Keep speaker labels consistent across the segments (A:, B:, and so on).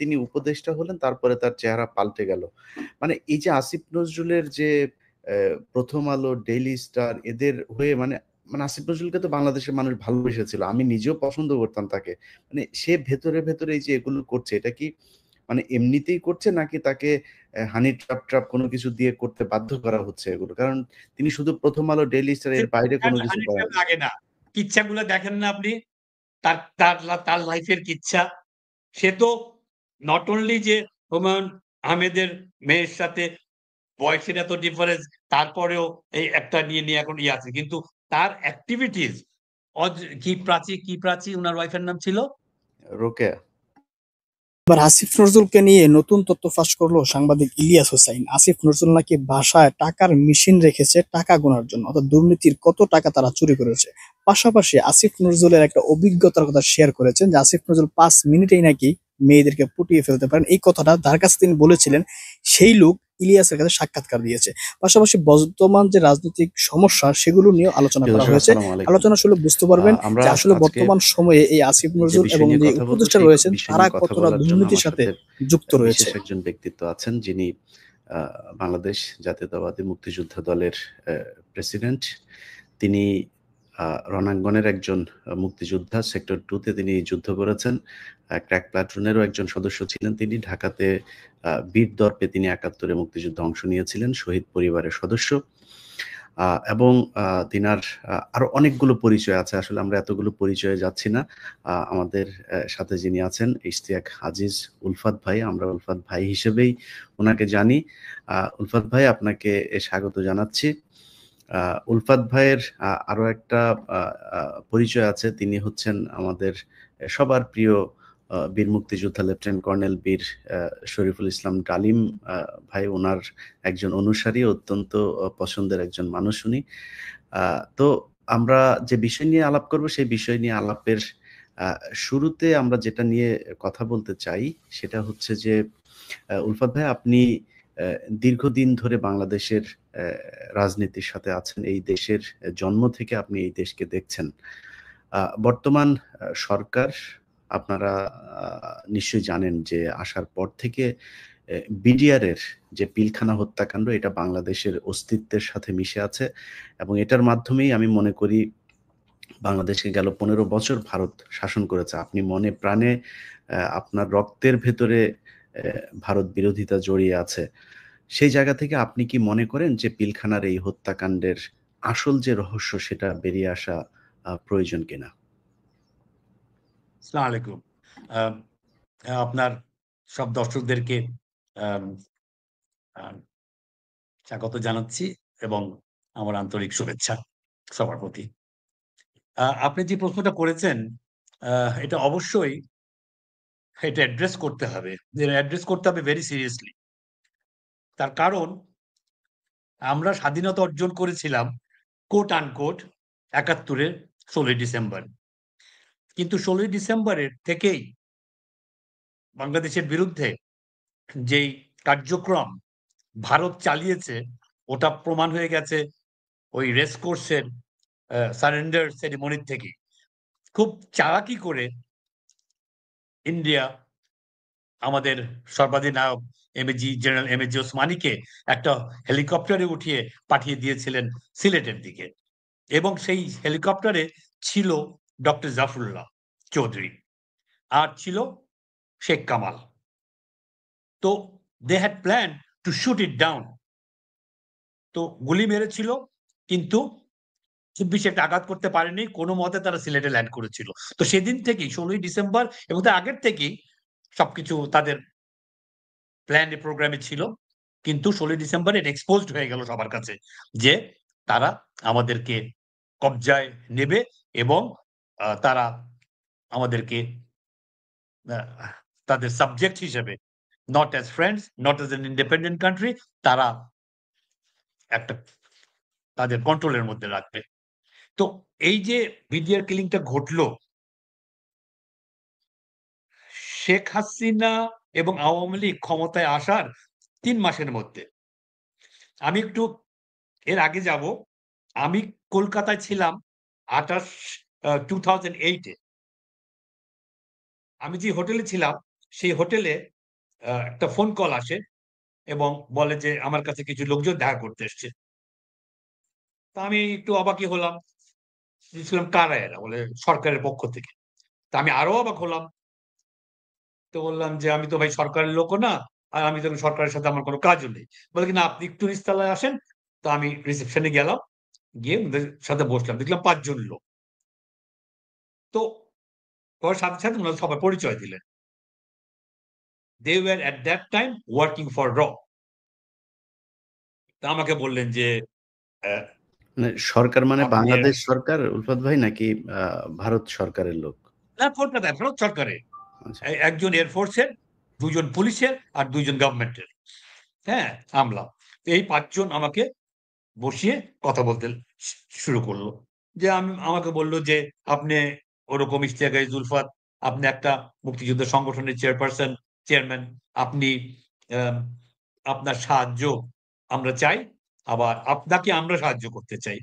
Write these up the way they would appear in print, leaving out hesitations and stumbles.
A: তিনি উপদেষ্টা হলেন তারপরে তার চেহারা পাল্টে গেল। মানে এই যে আসিফ নজরুলের যে 'প্রথম আলো', 'ডেইলি স্টার' এদের হয়ে মানে মানে আসিফ নজরুলকে তো বাংলাদেশের মানুষ ভালোবেসেছিল। আমি নিজেও পছন্দ করতাম তাকে। মানে সে ভেতরে এই যে এগুলো করছে এটা কি মানে এমনিতেই করছে নাকি তাকে হানি ট্র্যাপ কোনো কিছু দিয়ে করতে বাধ্য করা হচ্ছে এগুলো? কারণ তিনি শুধু 'প্রথম আলো', 'ডেইলি স্টার' এর বাইরে কোনো কিছু
B: হানি
A: করেন
B: ট্র্যাপ লাগে না। কিচ্ছাগুলো দেখেন না আপনি? তার লাইফের কিচ্ছা। সে তো নট অনলি যে হুমায়ূন আহমেদের মেয়ের সাথে বয়সের এত ডিফারেন্স, তারপরেও এই একটা নিয়ে এখন আছে। কিন্তু তার এক্টিভিটিস অজ কি প্রাচী উনার ওয়াইফের নাম ছিল?
A: রোকেয়া।
C: এবার আসিফ নজরুলকে নিয়ে নতুন তথ্য ফাঁস করলো সাংবাদিক ইলিয়াস হোসাইন। আসিফ নজরুল নাকি বাসায় টাকার মেশিন রেখেছে টাকা গোনার জন্য, অর্থাৎ দুর্নীতির কত টাকা তারা চুরি করেছে। পাশাপাশি আসিফ নজরুলের একটা অভিজ্ঞতার কথা শেয়ার করেছেন যে আসিফ নজরুল ৫ মিনিটেই নাকি মেয়েদেরকে পটিয়ে ফেলতে পারেন। এই কথাটা যার কাছে তিনি বলেছিলেন সেই লোক ইলিয়াসের কাছে সাক্ষাৎকার দিয়েছে। পাশাপাশি বর্তমান যে রাজনৈতিক সমস্যা সেগুলো নিয়েও আলোচনা
A: প্রিয়
C: করা
A: দর্শক
C: হয়েছে।
A: আসসালামু আলাইকুম।
C: আলোচনা শুনলে বুঝতে পারবেন
A: আমরা
C: যে আসলে
A: আজকে
C: বর্তমান সময়ে এই আসিফ
A: যে
C: নজরুল
A: বিষয়
C: এবং
A: নিয়ে
C: যে
A: কথা বলব
C: উপদেষ্টা
A: সেই
C: রয়েছেন
A: বিষয়
C: তারা
A: নিয়ে কথা
C: কতটা
A: বলার জন্য
C: দুর্নীতির
A: আমার
C: সাথে
A: সাথে
C: যুক্ত
A: বিশেষ
C: রয়েছে।
A: একজন ব্যক্তিত্ব আছেন যিনি আ বাংলাদেশ জাতীয়তাবাদী মুক্তিযোদ্ধা দলের প্রেসিডেন্ট। তিনি আ রণাঙ্গনের একজন মুক্তিযোদ্ধা। সেক্টর 2 তে তিনি যুদ্ধ করেছেন। ক্র্যাক প্লাটুনেরও একজন সদস্য ছিলেন তিনি। ঢাকাতে বীর দর্পে তিনি ৭১ এ মুক্তিযুদ্ধে অংশ নিয়েছিলেন। শহীদ পরিবারের সদস্য। আ এবং তিনার আরো অনেকগুলো পরিচয় আছে। আসলে আমরা এতগুলো পরিচয়ে যাচ্ছি না। আমাদের সাথে যিনি আছেন ইশতিয়াক আজিজ উলফাত ভাই। আমরা উলফাত ভাই হিসেবেই উনাকে জানি। উলফাত ভাই আপনাকে স্বাগত জানাচ্ছি। আ উলফাত ভাইয়ের আরো একটা আ আ পরিচয় আছে। তিনি হচ্ছেন আমাদের সবার প্রিয় বীর মুক্তিযোদ্ধা লেফটেন্যান্ট কর্নেল বীর শরীফুল ইসলাম ডালিম আ ভাই উনার একজন অনুসারী, অত্যন্ত পছন্দের একজন মানুষ উনি। আ তো আমরা যে বিষয় নিয়ে আলাপ করব, সেই বিষয় নিয়ে আলাপের আ শুরুতে আমরা যেটা নিয়ে কথা বলতে চাই, সেটা হচ্ছে যে উলফাত ভাই আপনি অ্যা দীর্ঘদিন ধরে বাংলাদেশের রাজনীতির সাথে আছেন। এই দেশের জন্ম থেকে আপনি এই দেশকে দেখছেন। বর্তমান সরকার আপনারা আ নিশ্চয়ই জানেন যে আসার পর থেকে এ বিডিআরের যে পিলখানা হত্যাকাণ্ড এটা বাংলাদেশের অস্তিত্বের সাথে মিশে আছে এবং এটার মাধ্যমেই আমি মনে করি বাংলাদেশকে গেল ১৫ বছর ভারত শাসন করেছে। আপনি মনে প্রাণে আপনার রক্তের ভেতরে ভারত বিরোধিতা জড়িয়ে আছে। সেই জায়গা থেকে আপনি কি মনে করেন যে পিলখানার এই হত্যাকাণ্ডের আসল যে রহস্য সেটা বেরিয়ে আসা প্রয়োজন কিনা?
B: আসসালামু আলাইকুম। আম আপনার সব দর্শকদেরকে আম আ স্বাগত জানাচ্ছি এবং আমার আন্তরিক শুভেচ্ছা সবার প্রতি। আপনি যে প্রশ্নটা করেছেন, আ এটা অবশ্যই এটা অ্যাড্রেস করতে হবে। অ্যাড্রেস করতে হবে ভেরি সিরিয়াসলি। তার কারণ আমরা স্বাধীনতা অর্জন করেছিলাম কোট আনকোট ৭১ এর ১৬ই ডিসেম্বর। কিন্তু ১৬ই ডিসেম্বরের থেকেই বাংলাদেশের বিরুদ্ধে যেই কার্যক্রম ভারত চালিয়েছে, ওটা প্রমাণ হয়ে গেছে ওই রেস কোর্সের সারেন্ডার সেরিমনির থেকেই। খুব চালাকি করে ইন্ডিয়া আমাদের সর্বাধিনায়ক জেনারেল এমএজি ওসমানীকে একটা হেলিকপ্টারে উঠিয়ে পাঠিয়ে দিয়েছিলেন সিলেটের দিকে। এবং সেই হেলিকপ্টারে ছিল ডক্টর জাফরুল্লাহ চৌধুরী। আর ছিল শেখ কামাল। তো they had planned to shoot it down. তো গুলি মেরেছিল কিন্তু খুব বেশি একটা আঘাত করতে পারেনি। কোনমতে তারা সিলেটে ল্যান্ড করেছিল। তো সেদিন থেকেই ১৬ই ডিসেম্বর এবং তার আগের থেকেই সবকিছু তাদের প্ল্যান প্রোগ্রামে ছিল। কিন্তু ১৬ই ডিসেম্বর এটা এক্সপোজড হয়ে গেল সবার কাছে যে তারা আমাদেরকে কবজায় নেবে এবং তারা আমাদেরকে আ তাদের সাবজেক্ট হিসেবে not as friends, not as an independent country তারা একটা তাদের কন্ট্রোলের মধ্যে রাখবে। তো এই যে বিডিআর কিলিংটা ঘটলো, শেখ হাসিনা এবং আওয়ামী লীগ ক্ষমতায় আসার ৩ মাসের মধ্যে। আমি একটু এর আগে যাব। আমি কলকাতায় ছিলাম ২৮ ২০০৮ এ। আমি যে হোটেলে ছিলাম সেই হোটেলে একটা ফোন কল আসে এবং বলে যে আমার কাছে কিছু লোকজন দেখা করতে এসছে। তা আমি একটু অবাকই হলাম। বুঝছিলাম কারা এরা? বলে সরকারের পক্ষ থেকে। তা আমি আরো অবাক হলাম। তো বললাম যে, "আমি তো ভাই সরকারের লোকও না। আর আমি তো সরকারের সাথে আমার কোনো কাজও নেই।" বলে কি, "না, আপনি একটু নিচতলায় আসেন।" তো আমি রিসেপশনে গেলাম। গিয়ে ওদের সাথে বসলাম। দেখলাম ৫ জন লোক। তো ওর সাথে, সাথে উনারা সবাই পরিচয় দিলেন। They were at that time working for RAW. তা আমাকে বললেন যে, "অ্যা
A: মানে সরকার মানে
B: আপনি
A: বাংলাদেশ সরকার উলফাত ভাই নাকি ভারত সরকারের লোক?
B: না কলকাতায় ভারত সরকারের।
A: আচ্ছা।
B: একজন এয়ারফোর্সের, ২ জন পুলিশের আর ২ জন গভর্নমেন্টের। হ্যাঁ? আমলা। তো এই ৫ জন আমাকে বসিয়ে কথা বলতে শুরু করল। যে আমাকে বলল যে, "আপনি ওরকম ইশতিয়াক জুলফাত, আপনি একটা মুক্তিযুদ্ধ সংগঠনের চেয়ারম্যান। আপনি আম আপনার সাহায্য আমরা চাই। আবার আপনাকে আমরা সাহায্য করতে চাই।"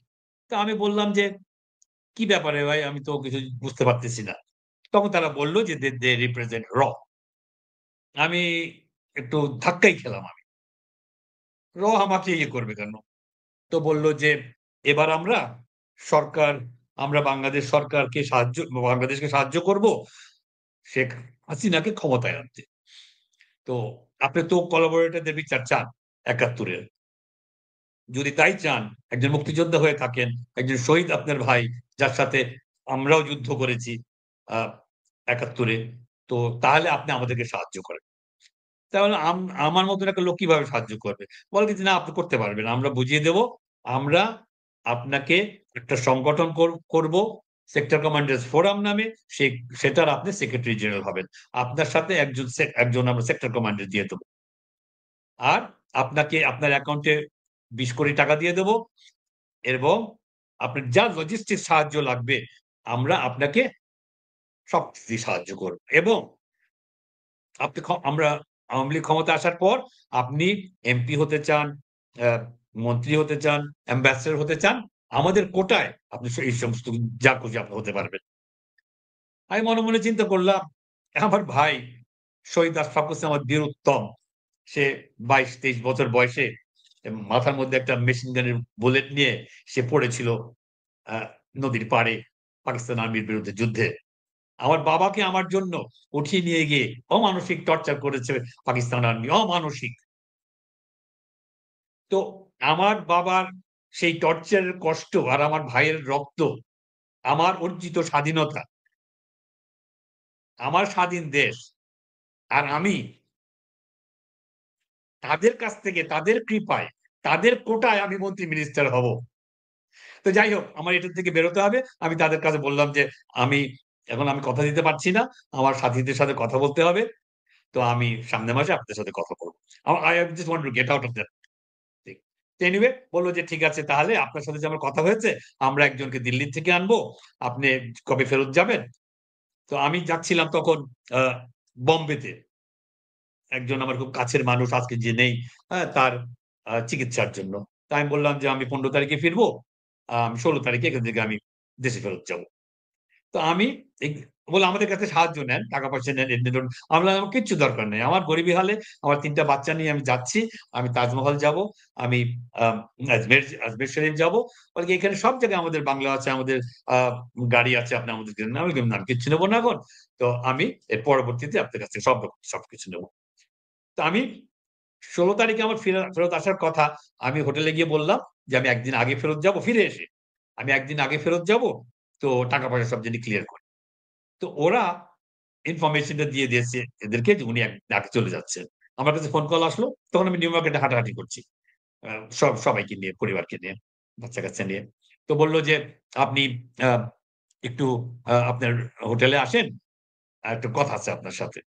B: তো আমি বললাম যে, "কি ব্যাপারে ভাই? আমি তো কিছু বুঝতে পারতেছি না।" তখন তারা বলল যে, "দে রিপ্রেজেন্ট র।" আমি একটু ধাক্কাই খেলাম আমি। আমাকে ইয়ে করবে কেন? তো বলল যে, "এবার সরকার আমরা বাংলাদেশকে সাহায্য করব শেখ হাসিনাকে ক্ষমতায় আনতে। তো আপনি তো কোলাবরেটরদের বিচার চান ৭১ এর। যদি তাই চান, একজন মুক্তিযোদ্ধা হয়ে থাকেন, একজন শহীদ আপনার ভাই, যার সাথে আমরাও যুদ্ধ করেছি আ ৭১ এ। তো তাহলে আপনি আমাদেরকে সাহায্য করেন।" তাহলে আমার মতন একটা লোক কিভাবে সাহায্য করবে? বলে যে, "না, আপনি করতে পারবেন। আমরা বুঝিয়ে দেব। আমরা আপনাকে একটা সংগঠন করব, সেক্টর কমান্ডার্স ফোরাম নামে। সেটার আপনি সেক্রেটারি জেনারেল হবেন। আপনার সাথে একজন আমরা সেক্টর কমান্ডার দিয়ে দেব। আর আপনাকে আপনার অ্যাকাউন্টে ২০ কোটি টাকা দিয়ে দেব এবং আপনার যা লজিস্টিক্স সাহায্য লাগবে, আমরা আপনাকে সবকিছু দিয়ে সাহায্য করব। এবং আপনি আমরা আওয়ামী লীগ ক্ষমতায় আসার পর আপনি এমপি হতে চান, আ মন্ত্রী হতে চান, অ্যাম্বাসেডর হতে চান, আমাদের কোটায় আপনি এই সমস্ত যা খুশি আপনি হতে পারবেন।" আমি মনে, মনে চিন্তা করলাম, আমার ভাই শহীদ আশফাক হোসেন আমার বীরুত্তম। সে ২২-২৩ বছর বয়সে মাথার মধ্যে একটা মেশিন গানের বুলেট নিয়ে সে পড়েছিল আ নদীর পাড়ে পাকিস্তান আর্মির বিরুদ্ধে যুদ্ধে। আমার বাবাকে আমার জন্য উঠিয়ে নিয়ে গিয়ে অমানসিক টর্চার করেছে পাকিস্তান আর্মি, অমানসিক। তো আমার বাবার সেই টর্চারের কষ্ট আর আমার ভাইয়ের রক্ত, আমার অর্জিত স্বাধীনতা, আমার স্বাধীন দেশ। আর আমি তাদের কাছ থেকে, তাদের কৃপায়, তাদের কোটায় আমি মন্ত্রী মিনিস্টার হব। তো যাই হোক, আমার এটার থেকে বেরোতে হবে। আমি তাদের কাছে বললাম যে, "আমি এখন কথা দিতে পারছি না। আমার সাথীদের সাথে কথা বলতে হবে। তো আমি সামনের মাসে আপনাদের সাথে কথা বলব। I just want to get out of that thing." তো এনিওয়ে বলল যে, "ঠিক আছে, তাহলে আপনার সাথে যে আমার কথা হয়েছে, আমরা একজনকে দিল্লি থেকে আনবো। আপনি কবে ফেরত যাবেন?" তো আমি যাচ্ছিলাম তখন আ বম্বেতে। একজন আমার খুব কাছের মানুষ আজকে যে নেই, হ্যাঁ? তার চিকিৎসার জন্য। তো আমি বললাম যে, "আমি ১৫ তারিখে ফিরবো। ১৬ তারিখে এখান থেকে আমি দেশে ফেরত যাবো।" তো আমি এই বলল, "আমাদের কাছে সাহায্য নেন, টাকা-পয়সা নেন, এমনি ধরুন।" আমি বললাম, "আমার কিচ্ছু দরকার নেই। আমার গরিবি হালে আমার ৩ টা বাচ্চা নিয়ে আমি যাচ্ছি। আমি তাজমহল যাবো, আমি আম আজমের শরীফ যাবো।" বলে কি, "এখানে সব জায়গায় আমাদের বাংলো আছে, আমাদের আ গাড়ি আছে, আপনি আমাদেরকে নেন।" আমি বললাম, "না, আমি কিচ্ছু নেব না এখন। তো আমি এর পরবর্তীতে আপনার কাছ থেকে সবকিছু নেব।" তো আমি ১৬ তারিখে আমার ফেরত আসার কথা। আমি হোটেলে গিয়ে বললাম যে, "আমি ১ দিন আগে ফেরত যাবো।" ফিরে এসে, "আমি ১ দিন আগে ফেরত যাবো। তো টাকা-পয়সা সব জানি ক্লিয়ার করে।" তো ওরা ইনফরমেশনটা দিয়ে দিয়েছে এদেরকে যে উনি একদিন আগে চলে যাচ্ছেন। আমার কাছে ফোন কল আসলো। তখন আমি নিউ মার্কেটে হাঁটাহাঁটি করছি। আ সবাইকে নিয়ে, পরিবারকে নিয়ে, বাচ্চা-কাচ্চা নিয়ে। তো বলল যে, "আপনি আ একটু আপনার হোটেলে আসেন। একটু কথা আছে আপনার সাথে।"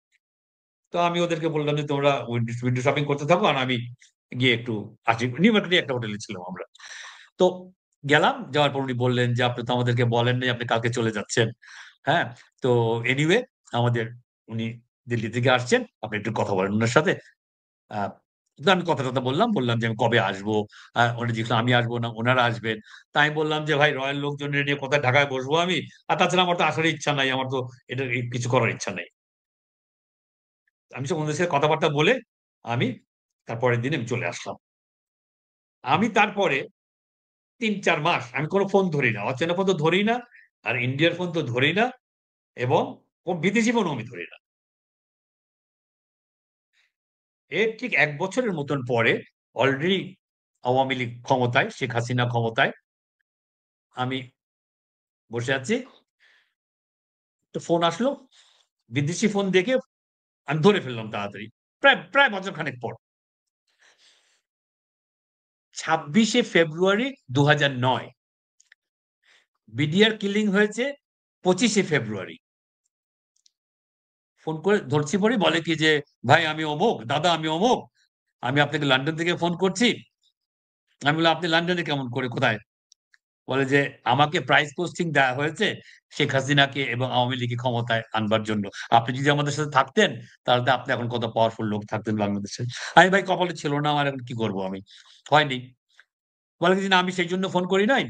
B: তো আমি ওদেরকে বললাম যে, "তোমরা উইন্ডো শপিং করতে থাকো আর আমি গিয়ে একটু আসি।" নিউ মার্কেটে একটা হোটেলে ছিলাম আমরা। তো গেলাম। যাওয়ার পর উনি বললেন যে, "আপনি তো আমাদেরকে বলেন নাই আপনি কালকে চলে যাচ্ছেন। হ্যাঁ? তো এনিওয়ে আমাদের উনি দিল্লি থেকে আসছেন। আপনি একটু কথা বলেন উনার সাথে।" আ তো আমি কথা-টথা বললাম যে, "আমি কবে আসবো?" উনি জিজ্ঞেস "আমি আসবো না, উনারা আসবেন।" তা আমি বললাম যে, "ভাই রয়াল লোকজনের নিয়ে কোথায় ঢাকায় বসবো আমি? আর তাছাড়া আমার তো আসার ইচ্ছা নাই। আমার তো এটা কিছু করার ইচ্ছা নাই।" আমি সব ওদের সাথে কথাবার্তা বলে আমি তারপরের দিন আমি চলে আসলাম। আমি তারপরে ৩-৪ মাস আমি কোনো ফোন ধরি না। অচেনা ফোন তো ধরি না। আর ইন্ডিয়ার ফোন তো ধরি না এবং বিদেশি ফোনও আমি ধরি না। এর ঠিক ১ বছরের মতন পরে অলরেডি আওয়ামী লীগ ক্ষমতায়, শেখ হাসিনা ক্ষমতায়। আমি বসে আছি। তো ফোন আসলো। বিদেশি ফোন দেখে আমি ধরে ফেললাম তাড়াতাড়ি। প্রায় বছরখানেক পর। ২৬শে ফেব্রুয়ারি ২০০৯ বিডিআর কিলিং হয়েছে ২৫শে ফেব্রুয়ারি। ফোন করে ধরছি পরেই বলে কি যে, "ভাই আমি অমুক, দাদা আমি অমুক। আমি আপনাকে লন্ডন থেকে ফোন করছি।" আমি বললাম, "আপনি লন্ডনে কেমন করে? কোথায়?" বলে যে, "আমাকে প্রাইস পোস্টিং দেয়া হয়েছে শেখ হাসিনাকে এবং আওয়ামী লীগকে ক্ষমতায় আনবার জন্য। আপনি যদি আমাদের সাথে থাকতেন, তাহলে তো আপনি এখন কত পাওয়ারফুল লোক থাকতেন বাংলাদেশে।" আমি ভাই কপালে ছিল না আমার এখন কি করব আমি? হয়নি। বলে যে, "না আমি সেইজন্য ফোন করি নাই।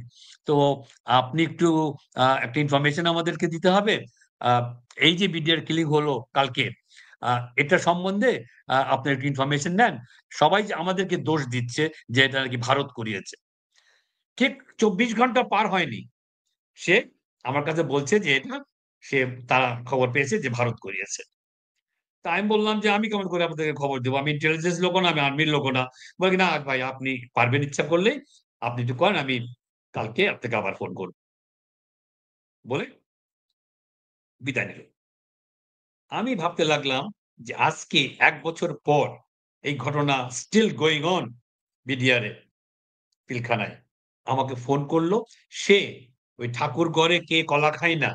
B: তো আপনি একটু একটা ইনফরমেশন আমাদেরকে দিতে হবে। আ এই যে বিডিআর কিলিং হলো কালকে, আ এটা সম্বন্ধে আপনার একটু ইনফরমেশন নেন। সবাই যে আমাদেরকে দোষ দিচ্ছে যে এটা নাকি ভারত করিয়েছে।" ঠিক ২৪ ঘন্টা পার হয়নি। সে আমার কাছে বলছে যে এটা তারা খবর পেয়েছে যে ভারত করিয়েছে। তা আমি বললাম যে, "আমি কেমন করে আপনাদেরকে খবর দেব? আমি ইন্টেলিজেন্স লোকও না, আমি আর্মির লোকও না।" বলে কি, "না ভাই আপনি পারবেন ইচ্ছা করলেই আপনি একটু করেন, আমি কালকে আপনাকে আবার ফোন করব।" বলে বিদায় নিল। আমি ভাবতে লাগলাম যে আজকে ১ বছর পর এই ঘটনা স্টিল গোইং অন বিডিআর এ পিলখানায়। আমাকে ফোন করল। সে ওই ঠাকুরঘরে কে কলা খায় না?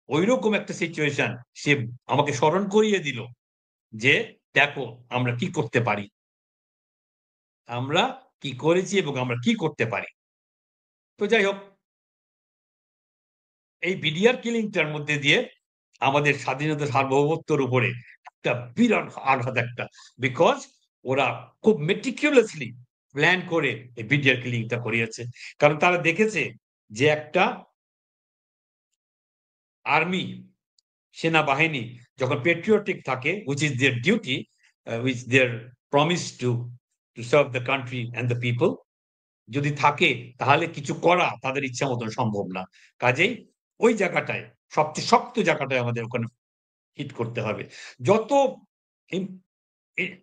B: ঐরকম একটা সিচুয়েশন সে আমাকে স্মরণ করিয়ে দিল যে, "দেখো আমরা কি করতে পারি। আমরা কি করেছি এবং আমরা কি করতে পারি।" তো যাই হোক, এই বিডিআর কিলিংটার মধ্যে দিয়ে আমাদের স্বাধীনতা সার্বভৌমত্বের উপরে একটা বিরাট আঘাত একটা। বিকজ ওরা খুব meticulously প্ল্যান করে এই বিডিআর কিলিংটা করিয়েছে। কারণ তারা দেখেছে যে একটা আর্মি, সেনাবাহিনী যখন patriotic থাকে which is their duty, which their promise to serve the country and the people, যদি থাকে তাহলে কিছু করা তাদের ইচ্ছা মতন সম্ভব না। কাজেই ওই জায়গাটায় সবচেয়ে শক্ত জায়গাটায় আমাদের ওখানে হিট করতে হবে। যত ইম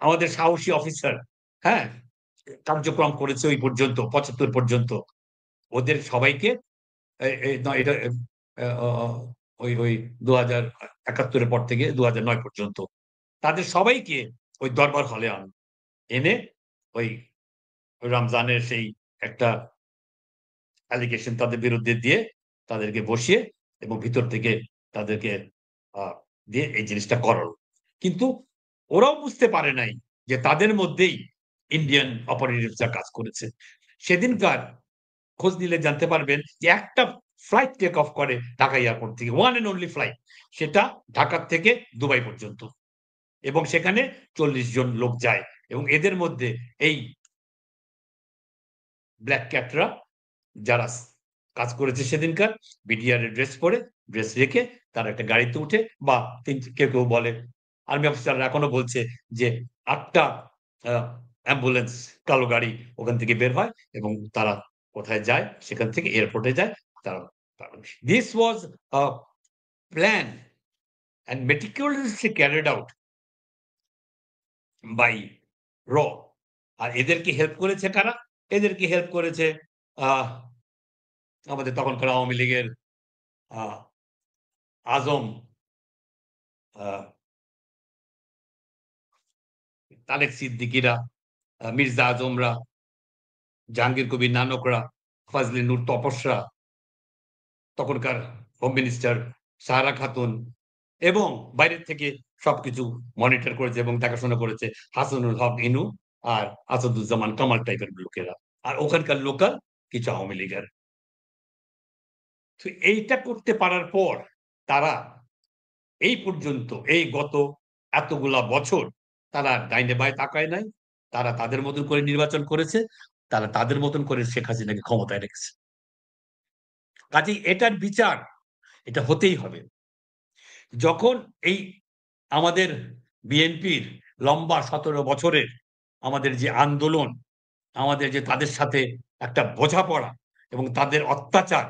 B: আমাদের সাহসী অফিসার, হ্যাঁ? কার্যক্রম করেছে ওই পর্যন্ত ৭৫ পর্যন্ত। ওদের সবাইকে এ এ না এটা অ অ ওই ২০৭১ এর পর থেকে ২০০৯ পর্যন্ত। তাদের সবাইকে ওই দরবার হলে এনে ওই রমজানের সেই একটা অ্যালিগেশন তাদের বিরুদ্ধে দিয়ে তাদেরকে বসিয়ে এবং ভিতর থেকে তাদেরকে আ দিয়ে এই জিনিসটা করালো। কিন্তু ওরাও বুঝতে পারে নাই যে তাদের মধ্যেই ইন্ডিয়ান অপারেটিভসরা কাজ করেছে। সেদিনকার খোঁজ নিলে জানতে পারবেন যে একটা ফ্লাইট টেক অফ করে ঢাকা এয়ারপোর্ট থেকে। One and only flight. সেটা ঢাকার থেকে দুবাই পর্যন্ত। এবং সেখানে ৪০ জন লোক যায় এবং এদের মধ্যে এই ব্লাক ক্যাটরা যারা কাজ করেছে সেদিনকার বিডিআর এর ড্রেস পরে, ড্রেস রেখে তারা একটা গাড়িতে উঠে বা কেউ বলে আর্মি অফিসাররা এখনো বলছে যে ৮ টা আ অ্যাম্বুলেন্স কালো গাড়ি ওখান থেকে বের হয় এবং তারা কোথায় যায়? সেখান থেকে এয়ারপোর্টে যায়। তারা This was a plan and meticulously carried out by RAW. আর এদেরকে হেল্প করেছে কারা? এদেরকে হেল্প করেছে আহ আমাদের তখনকার আওয়ামী লীগের আ আজম আ তারেক সিদ্দিকীরা, মির্জা আজমরা, জাহাঙ্গীর কবির নানকরা, ফজলে নূর তপসরা, তখনকার হোম মিনিস্টার সাহারা খাতুন এবং বাইরের থেকে সবকিছু মনিটর করেছে এবং দেখাশোনা করেছে হাসানুল হক ইনু আর আসাদুজ্জামান কামাল টাইপের লোকেরা। আর ওখানকার লোকাল কিছু আওয়ামী লীগের। তো এইটা করতে পারার পর তারা এই পর্যন্ত এই গত এতগুলা বছর তারা ডাইনে বাঁয়ে তাকায় নাই। তারা তাদের মতন করে নির্বাচন করেছে। তারা তাদের মতন করে শেখ হাসিনাকে ক্ষমতায় রেখেছে। কাজেই এটার বিচার এটা হতেই হবে। যখন এই আমাদের বিএনপির লম্বা 17 বছরের আমাদের যে আন্দোলন, আমাদের যে তাদের সাথে একটা বোঝাপড়া এবং তাদের অত্যাচার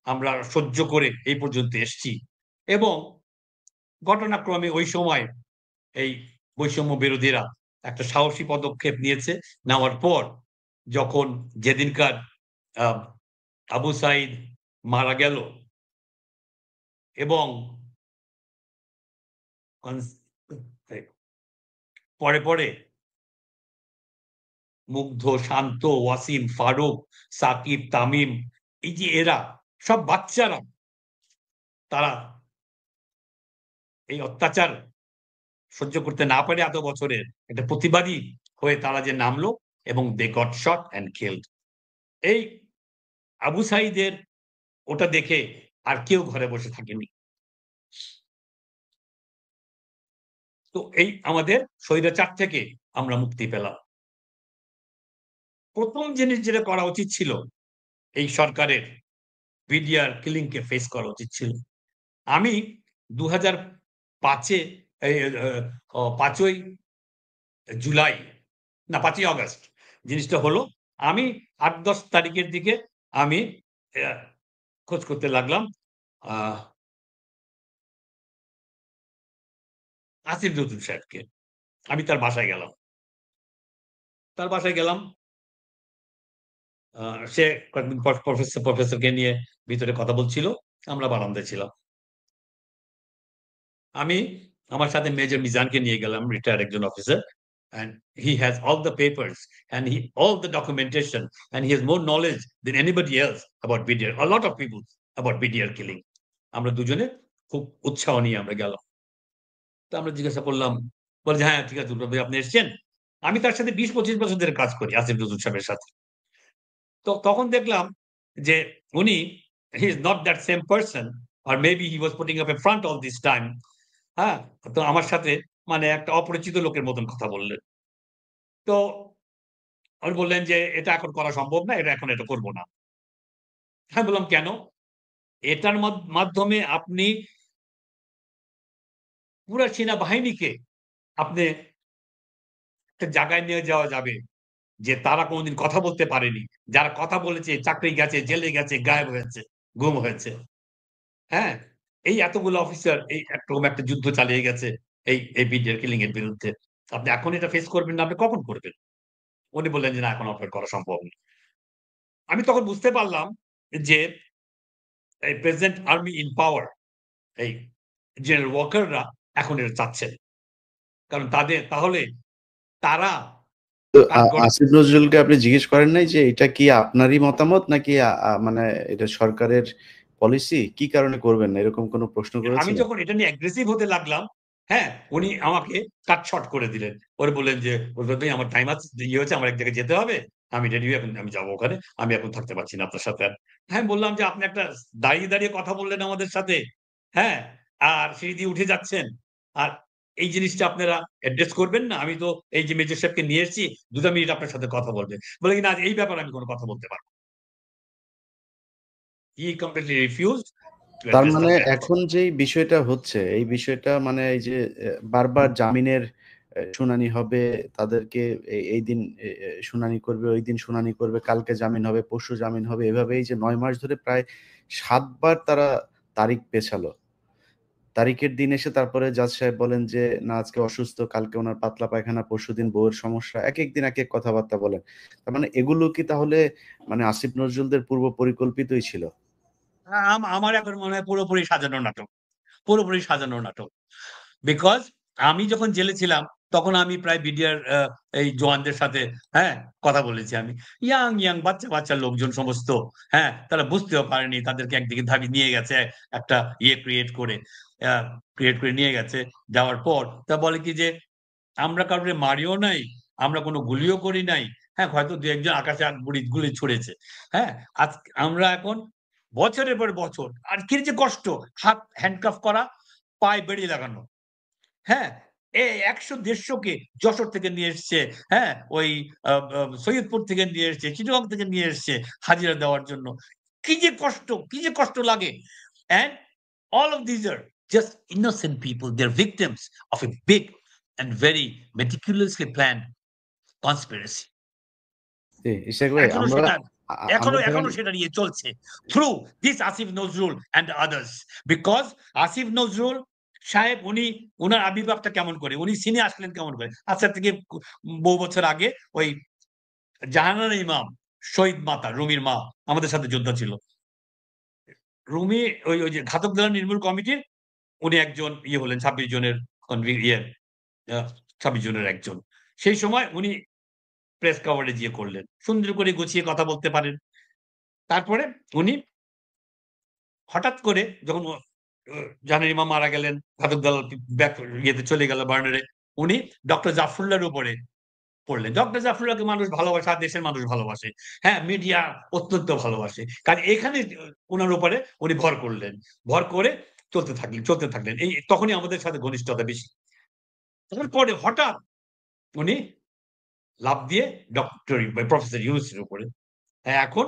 B: আমরা সহ্য করে এই পর্যন্ত এসছি। এবং ঘটনাক্রমে ওই সময় এই বৈষম্য বিরোধীরা একটা সাহসী পদক্ষেপ নিয়েছে। নেওয়ার পর যখন যেদিনকার আবু সাইদ মারা গেল এবং পরে পরে মুগ্ধ, শান্ত, ওয়াসিম, ফারুক, সাকিব, তামিম, এই যে এরা সব বাচ্চারা, তারা এই অত্যাচার সহ্য করতে না পারে এত বছরের একটা প্রতিবাদী হয়ে তারা যে নামলো এবং they got shot and killed. এই আবু সাইদের ওটা দেখে আর কেউ ঘরে বসে থাকেনি। তো এই আমাদের স্বৈরাচার থেকে আমরা মুক্তি পেলাম। প্রথম জিনিস যেটা করা উচিত ছিল, এই সরকারের বিডিআর কিলিং কে ফেস করা উচিত ছিল। আমি 2005-এ 5ই জুলাই না 5ই অগস্ট জিনিসটা হলো, আমি 8-10 তারিখের দিকে আমি খোঁজ করতে লাগলাম আসিফ নজরুল সাহেবকে। আমি তার বাসায় গেলাম। সে কয়েকদিন পর প্রফেসরকে নিয়ে ভিতরে কথা বলছিল, আমরা বারান্দায় ছিলাম। আমি আমার সাথে মেজর মিজানকে নিয়ে গেলাম, রিটায়ার্ড একজন officer, and he has all the papers and all the documentation, and he has more knowledge than anybody else about BDR, a lot of people about BDR killing. আমরা দুজনে খুব উৎসাহ নিয়ে আমরা গেলাম। তো আমরা জিজ্ঞাসা করলাম, বলে যে হ্যাঁ ঠিক আছে দুর্গা ভাই আপনি এসছেন। আমি তার সাথে 20-25 বছর ধরে কাজ করি আসিফ নজরুল সাহেবের সাথে। তো তখন দেখলাম যে উনি he is not that same person, or maybe he was putting up a front all this time. হ্যাঁ, তো আমার সাথে মানে একটা অপরিচিত লোকের মতন কথা বললেন। তো উনি বললেন যে এটা এখন করা সম্ভব না, এটা এখন এটা করব না। আমি বললাম কেন? এটার মাধ্যমে আপনি পুরা সেনাবাহিনীকে আপনি একটা জায়গায় নিয়ে যাওয়া যাবে যে তারা কোনদিন কথা বলতে পারেনি। যারা কথা বলেছে চাকরি গেছে, জেলে গেছে, গায়েব হয়েছে, গুম হয়েছে। হ্যাঁ? এই এতগুলো অফিসার এই একরকম একটা যুদ্ধ চালিয়ে গেছে এই বিডিআর কিলিং এর বিরুদ্ধে। আপনি এখন এটা ফেস করবেন না, আপনি কখন করবেন? উনি বললেন যে না এখন আপনার করা সম্ভব না। আমি তখন বুঝতে পারলাম যে এই প্রেজেন্ট আর্মি ইন পাওয়ার, এই জেনারেল ওয়াকাররা এখন এটা চাচ্ছেন। কারণ তাহলে তারা
A: তো আসিফ নজরুলকে আপনি জিজ্ঞেস করেন নাই যে এটা কি আপনারই মতামত নাকি মানে এটা সরকারের পলিসি, কি কারণে করবেন না, এরকম কোনো প্রশ্ন
B: আমি
A: করেছিলেন?
B: যখন এটা নিয়ে অ্যাগ্রেসিভ হতে লাগলাম, হ্যাঁ, উনি আমাকে কাট শর্ট করে দিলেন। ওরে বললেন যে ভাই আমার টাইম আছে, ইয়ে হয়েছে, আমার এক জায়গায় যেতে হবে। আমি রেডি হয়ে এখন আমি যাবো ওখানে। আমি এখন থাকতে পারছি না আপনার সাথে আর। হ্যাঁ, বললাম যে আপনি একটা দাঁড়িয়ে কথা বললেন আমাদের সাথে। হ্যাঁ, আর সিঁড়ি দিয়ে উঠে যাচ্ছেন। আর এই জিনিসটা আপনারা অ্যাড্রেস করবেন না? আমি তো এই যে মেজর সাহেবকে নিয়ে এসেছি, 2 মিনিট আপনার সাথে কথা বলবে। বলে কি না এই ব্যাপারে আমি কোনো কথা বলতে পারব না। He completely refused to
A: তার
B: address the
A: মানে
B: matter.
A: এখন যেই বিষয়টা হচ্ছে, এই বিষয়টা মানে এই যে বারবার জামিনের শুনানি হবে, তাদেরকে এই দিন শুনানি করবে, ওই দিন শুনানি করবে, কালকে জামিন হবে, পরশু জামিন হবে, এভাবেই যে 9 মাস ধরে প্রায় 7 বার তারা তারিখ পেছালো। তারিখের দিন এসে তারপরে জাজ সাহেব বলেন যে না আজকে অসুস্থ, কালকে ওনার পাতলা পায়খানা, পরশুদিন বউয়ের সমস্যা, একেক দিন একেক কথাবার্তা বলেন। তার মানে এগুলো কি তাহলে মানে আসিফ নজরুলদের পূর্ব পরিকল্পিতই ছিল?
B: আমার এখন মনে হয় পুরোপুরি সাজানো নাটক। পুরোপুরি সাজানো নাটক। বিকজ আমি যখন জেলে ছিলাম তখন আমি প্রায় বিডিআর এই জওয়ানদের সাথে, হ্যাঁ, কথা বলেছি আমি। ইয়াং বাচ্চা লোকজন সমস্ত, হ্যাঁ, তারা বুঝতেও পারেনি, তাদেরকে একদিকে ধাবি নিয়ে গেছে একটা ইয়ে ক্রিয়েট করে নিয়ে গেছে। যাওয়ার পর তা বলে কি যে আমরা কাউকে মারিও নাই, আমরা কোনো গুলিও করি নাই। হ্যাঁ, হয়তো 2-1 জন আকাশে গুলি ছুড়েছে। হ্যাঁ, আজ আমরা এখন বছরের পর বছর, আর কি যে কষ্ট, হাত হ্যান্ডকাফ করা, পায়ে বেড়ি লাগানো। হ্যাঁ, 100-150 কে যশোর থেকে নিয়ে এসছে, হ্যাঁ, ওই সৈয়দপুর থেকে নিয়ে এসছে, চিটাগং থেকে নিয়ে এসছে হাজিরা দেওয়ার জন্য। কি যে কষ্ট লাগে। And all of these are just innocent people. They're victims of a big and very meticulously planned conspiracy.
A: জি, ইশাক ভাই
B: এখনো
A: আমরা
B: সেটা
A: আমরা
B: এখনো
A: ধরেন
B: সেটা নিয়ে চলছে through this Asif Nazrul and others, because Asif Nazrul সাহেব উনার আবির্ভাবটা কেমন করে, উনি সিনে আসলেন কেমন করে। আচ্ছা, থেকে বহু বছর আগে ওই জাহানারা ইমাম, শহীদ মাতা রুমির মা, আমাদের সাথে যোদ্ধা ছিল। রুমি ওই ওই যে ঘাতক দল নির্মূল কমিটির উনি একজন হলেন 26 জনের 26 জনের একজন। সেই সময় উনি প্রেস কভারেজ করলেন, সুন্দর করে গুছিয়ে কথা বলতে পারেন। তারপরে উনি হঠাৎ করে যখন জাহানারা ইমাম মারা গেলেন, ঘাতক দল চলে গেল বার্নারে, উনি ডক্টর জাফরুল্লাহর উপরে পড়লেন। ডক্টর জাফরুল্লাহকে মানুষ ভালোবাসে, দেশের মানুষ ভালোবাসে, হ্যাঁ, মিডিয়া অত্যন্ত ভালোবাসে, কারণ এখানে ওনার উপরে উনি ভর করলেন, ভর করে চলতে থাকলেন। এই তখনই আমাদের সাথে ঘনিষ্ঠতা বেশি। তারপরে হঠাৎ উনি লাভ দিয়ে প্রফেসর ইউনূসের উপরে এখন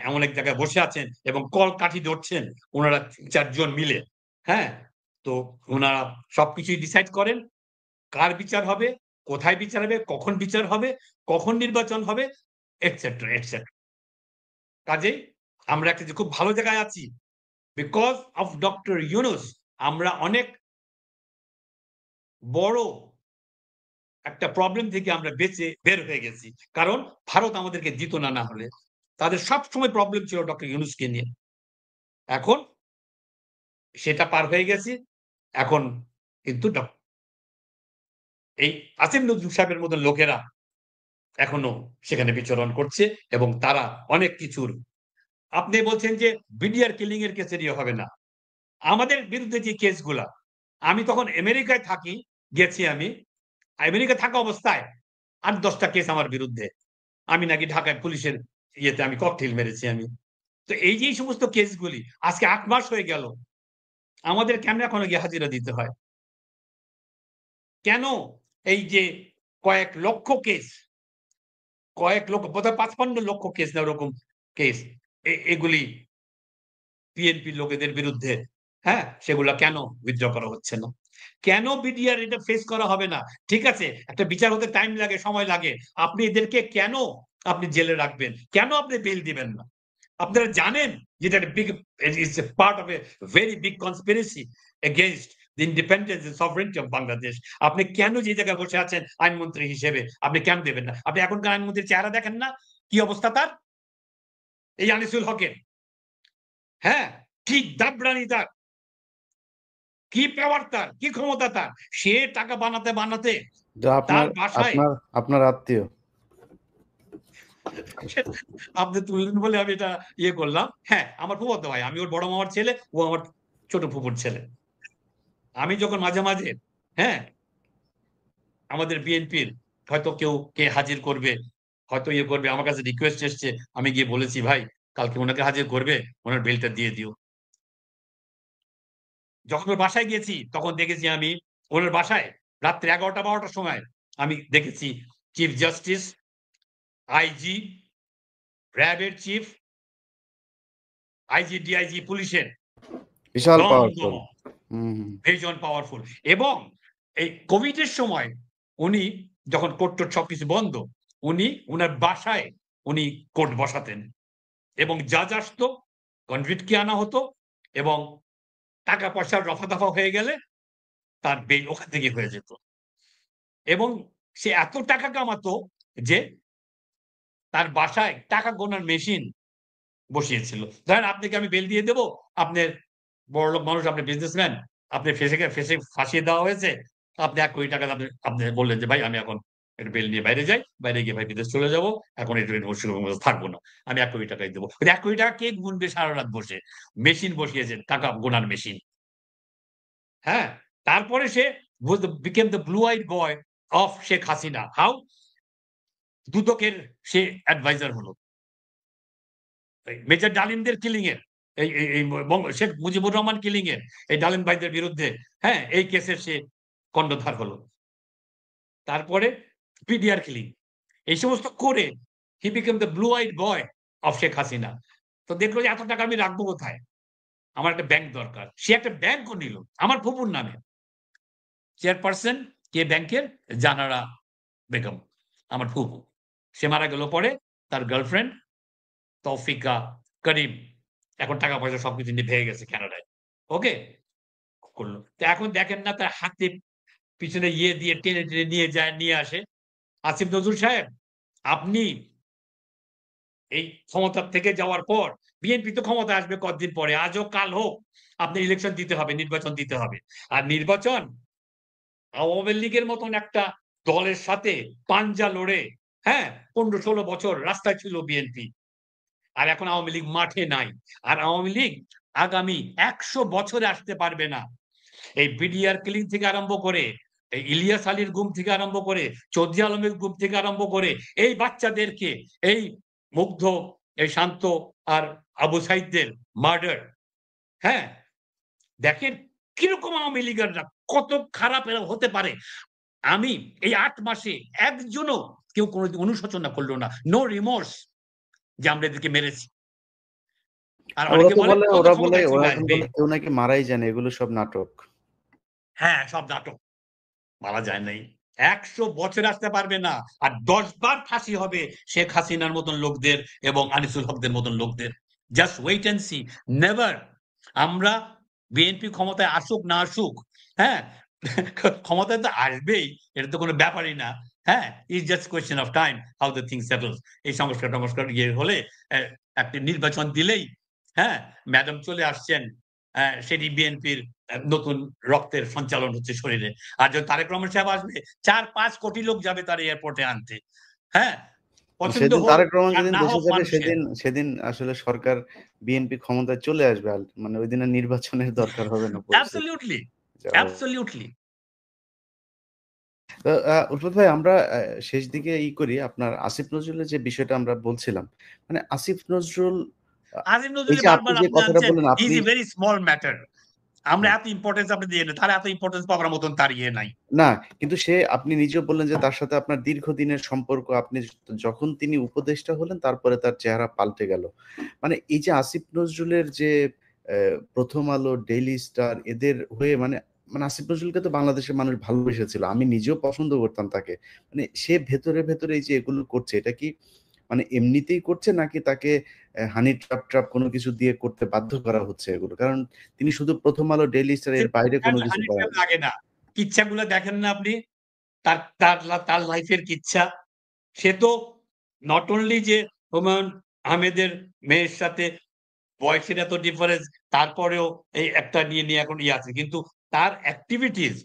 B: এমন এক জায়গায় বসে আছেন এবং কল কাঠি ধরছেন ওনারা 4 জন মিলে। হ্যাঁ, তো ওনারা সবকিছুই ডিসাইড করেন, কার বিচার হবে, কোথায় বিচার হবে, কখন বিচার হবে, কখন নির্বাচন হবে, এটসেট্রা এটসেট্রা। কাজেই আমরা একটা যে খুব ভালো জায়গায় আছি, বিকজ অফ ডক্টর ইউনূস আমরা অনেক বড় একটা প্রবলেম থেকে আমরা বের হয়ে গেছি, কারণ ভারত আমাদেরকে দিত না হলে। তাদের সবসময় প্রবলেম ছিল ডক্টর ইউনূসকে নিয়ে। এখন সেটা পার হয়ে গেছি। এখন কিন্তু এই আসিফ নজরুল সাহেবের মতো লোকেরা এখনো সেখানে বিচরণ করছে এবং তারা অনেক কিছুর, আপনি বলছেন যে বিডিআর কিলিং এর কেসের হবে না, আমাদের বিরুদ্ধে যে কেসগুলা, আমি তখন আমেরিকায় গেছি, আমি আমেরিকা থাকা অবস্থায় 8-10টা কেস আমার বিরুদ্ধে, আমি নাকি ঢাকায় পুলিশের আমি ককটেল মেরেছি আমি। তো এই যে সমস্ত কেসগুলি আজকে 8 মাস হয়ে গেল, আমাদের কেন এখনো গিয়ে হাজিরা দিতে হয়? কেন এই যে কয়েক লক্ষ কেস, বোধহয় 55 লক্ষ কেস না ওরকম কেস, এগুলি বিএনপি লোকেদের বিরুদ্ধে, সেগুলা কেন উইথড্র করা হচ্ছে না? কেন বিডিআর এটা ফেস করা হবে না? ঠিক আছে, একটা বিচার হতে টাইম লাগে, সময় লাগে, আপনি এদেরকে কেন আপনি জেলে রাখবেন? কেন আপনি বেল দিবেন না? আপনারা জানেন যেটা big it's a part of a very big conspiracy against the independence and sovereignty of Bangladesh. আপনি কেন যে জায়গায় বসে আছেন আইনমন্ত্রী হিসেবে, আপনি কেন দেবেন না? আপনি এখনকার আইনমন্ত্রীর চেহারা দেখেন না, কি অবস্থা তার, এই আনিসুল হকের? কি দাবরানি তার, কি পাওয়ার তার, কি ক্ষমতা তার! সে টাকা বানাতে তার বাসায়
A: আপনার আত্মীয়
B: আপনি তুললেন বলে আমি এটা করলাম। আমার ফুফাতো ভাই, আমি ওর বড় মামার ছেলে, ও আমার ছোট ফুফুর ছেলে। আমি যখন মাঝে মাঝে আমাদের বিএনপির হয়তো কে হাজির করবে, হয়তো করবে, আমার কাছে রিকোয়েস্ট এসছে, আমি গিয়ে বলেছি, ভাই কালকে ওনাকে হাজির করবে, ওনার বেলটা দিয়ে দিও। যখন ওর বাসায় গিয়েছি তখন দেখেছি আমি ওনার বাসায় রাত্রে 11টা-12টার সময় আমি দেখেছি চিফ জাস্টিস, আইজি, র্যাবের চিফ, আইজি, ডিআইজি, পুলিশের
A: বিশাল পাওয়ারফুল,
B: ভীষণ পাওয়ারফুল। এবং এই কোভিডের সময় উনি যখন কোর্ট সবকিছু বন্ধ, উনি উনার বাসায় উনি কোর্ট বসাতেন এবং জাজ আসতো, কনভিক্টকে আনা হতো এবং টাকা পয়সার রফা দফা হয়ে গেলে তার বেল ওখান থেকে হয়ে যেত। এবং সে এত টাকা কামাতো যে তার বাসায় টাকা গোনার মেশিন বসিয়েছিল। ধরেন আপনাকে আমি বেল দিয়ে দেবো, আপনার বড়লোক মানুষ, আপনি বিজনেসম্যান, আপনি ফেসে ফাঁসিয়ে দেওয়া হয়েছে, আপনি 1 কোটি টাকা আপনি বললেন যে ভাই আমি এখন একটু বেল নিয়ে বাইরে যাই, বাইরে গিয়ে ভাই বিদেশ চলে যাবো, এখন একটু থাকবো না, আমি 1 কোটি টাকাই দেবো। 1 কোটি টাকা কে গুনবে সারা রাত বসে? মেশিন বসিয়েছেন, টাকা গোনার মেশিন। তারপরে সে became the blue eyed boy of Sheikh Hasina. How? দুদকের সে অ্যাডভাইজার হলো মেজর ডালিমদের কিলিং এর, শেখ মুজিবুর রহমান কিলিং এর, এই ডালিম ভাইদের বিরুদ্ধে এই কেসের সে কর্ণধার হলো। তারপরে বিডিআর কিলিং, এই সমস্ত করে he became the blue I'd boy of Sheikh Hasina. তো দেখলো যে এত টাকা আমি রাখবো কোথায়, আমার একটা ব্যাংক দরকার। সে একটা ব্যাংকও নিল আমার ফুপুর নামে, চেয়ারপারসন কে ব্যাংকের? জানারা বেগম, আমার ফুফু। সে মারা গেল পরে তার গার্লফ্রেন্ড তৌফিকা করিম এখন টাকা পয়সা সবকিছু নিয়ে ভেঙে গেছে কানাডায়। ওকে? করল। তো এখন দেখেন না তার হাতে পিছনে ইয়ে দিয়ে টেনে, টেনে নিয়ে যায়, নিয়ে আসে। আসিফ নজরুল সাহেব, আপনি এই ক্ষমতার থেকে যাওয়ার পর বিএনপি তো ক্ষমতায় আসবে কতদিন পরে, আজ হোক কাল হোক আপনি ইলেকশন দিতে হবে, নির্বাচন দিতে হবে। আর নির্বাচন আওয়ামী লীগের মতন একটা দলের সাথে পাঞ্জা লড়ে, হ্যাঁ, 15-16 বছর রাস্তায় ছিল বিএনপি। আর এখন আওয়ামী লীগ মাঠে নাই। আর আওয়ামী লীগ আগামী 100 বছরে আসতে পারবে না। এই বিডিআর কিলিং থেকে আরম্ভ করে, এই ইলিয়াস আলীর গুম থেকে আরম্ভ করে, চৌধুরী আলমের গুম থেকে আরম্ভ করে, এই বাচ্চাদেরকে, এই মুগ্ধ, এই শান্ত আর আবু সাইদদের মার্ডার, হ্যাঁ, দেখেন কিরকম আওয়ামী লীগাররা কত খারাপ এরা হতে পারে। আমি এই 8 মাসে একজনও কেউ কোনোদিন অনুশোচনা করলো না, নো রিমোর্স যে আমরা এদেরকে মেরেছি। আর
A: ওরা
B: অনেকে
A: তো
B: বলে
A: বলে
B: ও তো
A: ওরা বলে
B: ক্ষমতায়
A: ওরা
B: চলে
A: এখন
B: আসবে।
A: বলে কেউ নাকি মারাই জানে, এগুলো সব নাটক।
B: হ্যাঁ, সব নাটক। মারা যায় নাই। 100 বছর আসতে পারবে না। আর 10 বার ফাঁসি হবে শেখ হাসিনার মতন লোকদের এবং আনিসুল হকদের মতন লোকদের। Just wait and see. Never. আমরা বিএনপি ক্ষমতায় আসুক না আসুক, হ্যাঁ, ক্ষমতায় তো আসবেই, এটা তো কোনো ব্যাপারই না। হ্যাঁ, it's just question of time how the things settles. এই সংস্কার ইয়ে হলে একটা নির্বাচন দিলেই, হ্যাঁ, ম্যাডাম চলে আসছেন, সেটি বিএনপির নতুন রক্তের সঞ্চালন হচ্ছে শরীরে। আর যদি তারেক রহমান সাহেব আসবে, 4-5 কোটি লোক যাবে তার এয়ারপোর্টে আনতে। হ্যাঁ, পছন্দ
A: সেদিন
B: হোক
A: তারেক রহমান
B: আর
A: যেদিন
B: না
A: দেশে
B: হোক
A: যাবে
B: মানুষের।
A: সেদিন সেদিন আসলে সরকার বিএনপি ক্ষমতায় চলে আসবে। মানে ওই দিন আর নির্বাচনের দরকার হবে না পরিস্থিতি
B: অ্যাবসলিউটলি,
A: যা হবে।
B: অ্যাবসলিউটলি।
A: তো উলফাত ভাই, আমরা শেষ দিকে করি আপনার আসিফ নজরুলের যে বিষয়টা আমরা বলছিলাম। মানে আসিফ নজরুল
B: আজিম
A: এই
B: নজরুল
A: যে আপনি
B: বারবার
A: যে
B: আপনি
A: কথাটা
B: আনছেন,
A: বললেন
B: হি ইজ
A: আপনি
B: এ ভেরি স্মল ম্যাটার। আমরা
A: হ্যাঁ,
B: এত ইম্পর্টেন্স আপনি দিয়ে না, তার এত ইম্পর্টেন্স পাওয়ার মতন তার ইয়ে নাই।
A: না কিন্তু আপনি নিজেও বললেন যে তার সাথে আপনার দীর্ঘদিনের সম্পর্ক। আপনি যখন তিনি উপদেষ্টা হলেন তারপরে তার চেহারা পাল্টে গেল। মানে এই যে আসিফ নজরুলের যে প্রথম আলো, ডেইলি স্টার এদের হয়ে মানে মানে আসিফ নজরুলকে তো বাংলাদেশের মানুষ ভালোবেসেছিল। আমি নিজেও পছন্দ করতাম তাকে। মানে সে ভেতরে, ভেতরে এই যে এগুলো করছে, এটা কি মানে এমনিতেই করছে নাকি তাকে হানি ট্র্যাপ কোনো কিছু দিয়ে করতে বাধ্য করা হচ্ছে এগুলো? কারণ তিনি শুধু প্রথম আলো, ডেইলি স্টার এর বাইরে কোনো কিছু
B: হানি
A: করেন
B: ট্র্যাপ
A: না।
B: লাগে না। কিচ্ছাগুলো দেখেন না আপনি? তার তার তার লাইফের কিচ্ছা। সে তো নট অনলি যে হুমায়ূন আহমেদের মেয়ের সাথে বয়সের এত ডিফারেন্স, তারপরেও এই একটা নিয়ে নিয়ে এখন ইয়ে আছে। কিন্তু তার অ্যাক্টিভিটিস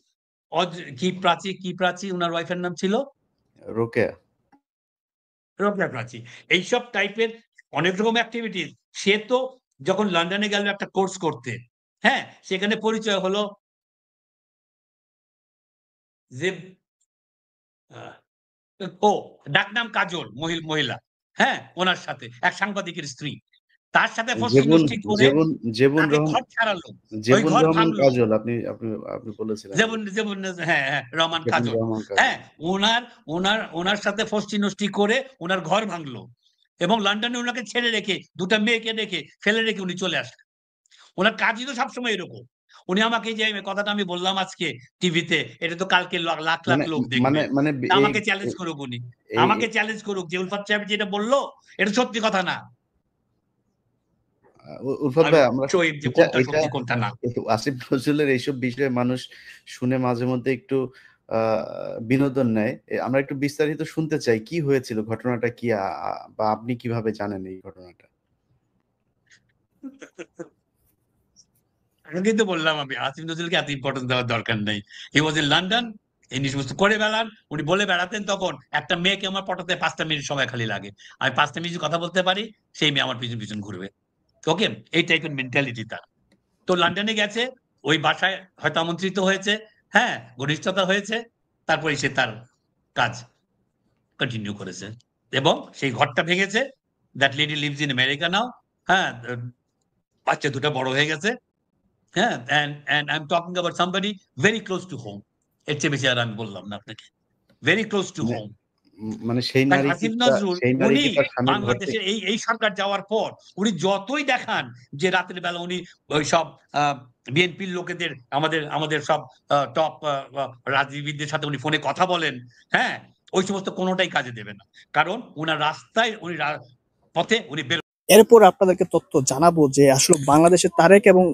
B: কি প্রাচী উনার ওয়াইফের নাম ছিল?
A: রোকেয়া।
B: রোকেয়া প্রাচী। এইসব টাইপের অনেক রকম অ্যাক্টিভিটিস। সে তো যখন লন্ডনে গেল একটা কোর্স করতে, হ্যাঁ? সেখানে পরিচয় হলো যে আ ও ডাকনাম কাজল মহিলা। হ্যাঁ? উনার সাথে এক সাংবাদিকের স্ত্রী। তার সাথে
A: জেবুন
B: ফষ্টি-নষ্টি করে
A: জেবুন জেবুন
B: তাকে
A: রহমান
B: ঘর ছাড়ালো। ওই
A: জেবুন
B: ঘর
A: রহমান
B: ভাঙলো।
A: কাজল আপনি আপনি আপনি বলেছিলেন
B: যেমন
A: আগে।
B: যেমন হ্যাঁ, হ্যাঁ, রহমান
A: জেবুন
B: কাজল।
A: রহমান কাজল।
B: হ্যাঁ? উনার উনার উনার সাথে ফষ্টি-নষ্টি করে উনার ঘর ভাঙলো। এবং লন্ডনে উনাকে ছেড়ে রেখে ২ টা মেয়েকে রেখে ফেলে রেখে উনি চলে আসলেন। উনার কাজই তো সবসময় এরকম। উনি আমাকে যে কথাটা আমি বললাম আজকে টিভিতে, এটা তো কালকে লাখ, লাখ
A: মানে
B: লোক দেখবে।
A: মানে মানে
B: তা
A: এই
B: আমাকে চ্যালেঞ্জ করুক উনি।
A: এই
B: আমাকে চ্যালেঞ্জ করুক যে উলফাত সাহেব যেটা বলল, এটা সত্যি কথা না।
A: উলফাত
B: I
A: ভাই,
B: will
A: আমরা
B: show him যে
A: এটা
B: কোনটা
A: এটা
B: সত্যি কোনটা না।
A: আসিফ নজরুলের এইসব বিষয়ে মানুষ শুনে মাঝে মধ্যে একটু আ বিনোদন নেয়। আমরা একটু বিস্তারিত শুনতে চাই। কি হয়েছিল? ঘটনাটা কি? বা আপনি কিভাবে জানেন এই ঘটনাটা?
B: আগেই তো বললাম আমি আসিফ নজরুলকে এত ইম্পর্টেন্স দেওয়ার দরকার নেই। হি ওয়াজ ইন লন্ডন, এই সমস্ত করে বেড়ান। উনি বলে বেড়াতেন তখন একটা মেয়েকে আমার পটাতে ৫ টা মিনিট সময় খালি লাগে। আমি ৫ টা মিনিট কথা বলতে পারি, সেই মেয়ে আমার পিছন, পিছন ঘুরবে। ওকে? এই টাইপের মেন্টালিটি তার। তো লন্ডনে গেছে, ওই বাসায় হয়তো আমন্ত্রিত হয়েছে, হ্যাঁ? ঘনিষ্ঠতা হয়েছে। তারপরে সে তার কাজ কন্টিনিউ করেছে। এবং সেই ঘরটা ভেঙেছে। That lady lives in America now. হ্যাঁ? বাচ্চা ২ টা বড় হয়ে গেছে। হ্যাঁ? And I am talking about somebody very close to home. এর চেয়ে বেশি আর আমি বললাম না আপনাকে। ভেরি ক্লোজ টু
A: মানে
B: হোম।
A: মানে সেই
B: তাই
A: নারী কি
B: আসিফ নজরুল উনি
A: তার স্বামীর ঘর থেকে
B: বাংলাদেশের এই সরকার যাওয়ার পর উনি যতই দেখান যে রাতের বেলা উনি ওই সব বিএনপির লোকেদের আমাদের আমাদের সব টপ রাজনীতিবিদদের সাথে উনি ফোনে কথা বলেন, হ্যাঁ, ওই সমস্ত কোনোটাই কাজে দেবে না, কারণ উনার রাস্তায় উনি পথে উনি বের।
C: এরপর আপনাদেরকে তথ্য জানাবো যে আসলে বাংলাদেশে তারেক এবং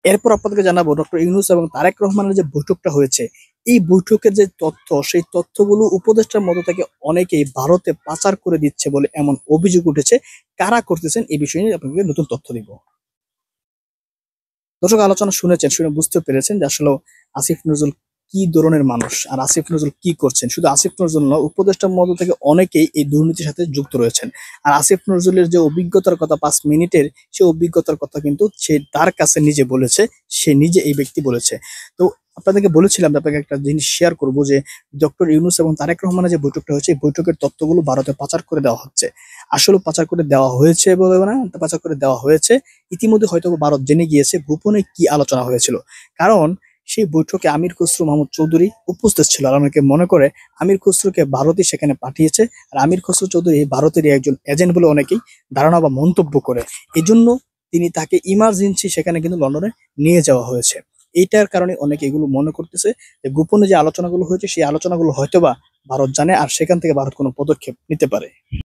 C: এরপর আপনাদেরকে জানাবো ডক্টর ইউনূস এবং তারেক রহমানের যে বৈঠকটা হয়েছে, এই বৈঠকের যে তথ্য, সেই তথ্যগুলো উপদেষ্টার মধ্য থেকে অনেকেই ভারতে পাচার করে দিচ্ছে বলে এমন অভিযোগ উঠেছে। কারা করতেছেন এই বিষয়ে নিয়ে আপনাকে নতুন তথ্য দিব। দর্শক, আলোচনা শুনেছেন, শুনে বুঝতে পেরেছেন যে আসলে আসিফ নজরুল কি ধরনের মানুষ আর আসিফ নজরুল কি করছেন। শুধু আসিফ নজরুল নয়, উপদেষ্টার মধ্য থেকে অনেকেই এই দুর্নীতির সাথে যুক্ত রয়েছেন। আর আসিফ নজরুলের যে অভিজ্ঞতার কথা 5 মিনিটের, সেই অভিজ্ঞতার কথা কিন্তু সে তার কাছে নিজে বলেছে, সে নিজে এই ব্যক্তি বলেছে। তো আপনাদেরকে বলেছিলাম যে আপনাকে একটা জিনিস শেয়ার করবো যে ডক্টর ইউনূস এবং তারেক রহমানের যে বৈঠকটা হয়েছে, এই বৈঠকের তথ্যগুলো ভারতে পাচার করে দেওয়া হচ্ছে। আসলে পাচার করে দেওয়া হয়েছে বলে না, পাচার করে দেওয়া হয়েছে। ইতিমধ্যে হয়তো ভারত জেনে গিয়েছে গোপনে কি আলোচনা হয়েছিল, কারণ সেই বৈঠকে আমির খসরু মাহমুদ চৌধুরী উপস্থিত ছিল। আর অনেকে মনে করে আমির খসরুকে ভারতই সেখানে পাঠিয়েছে, আর আমির খসরু চৌধুরী ভারতেরই একজন এজেন্ট বলে অনেকেই ধারণা বা মন্তব্য করে। এজন্য তাকে ইমার্জেন্সি সেখানে কিন্তু লন্ডনে নিয়ে যাওয়া হয়েছে। এইটার কারণে অনেকে এগুলো মনে করতেছে যে গোপনে যে আলোচনাগুলো হয়েছে, সেই আলোচনাগুলো হয়তোবা ভারত জানে, আর সেখান থেকে ভারত কোনো পদক্ষেপ নিতে পারে।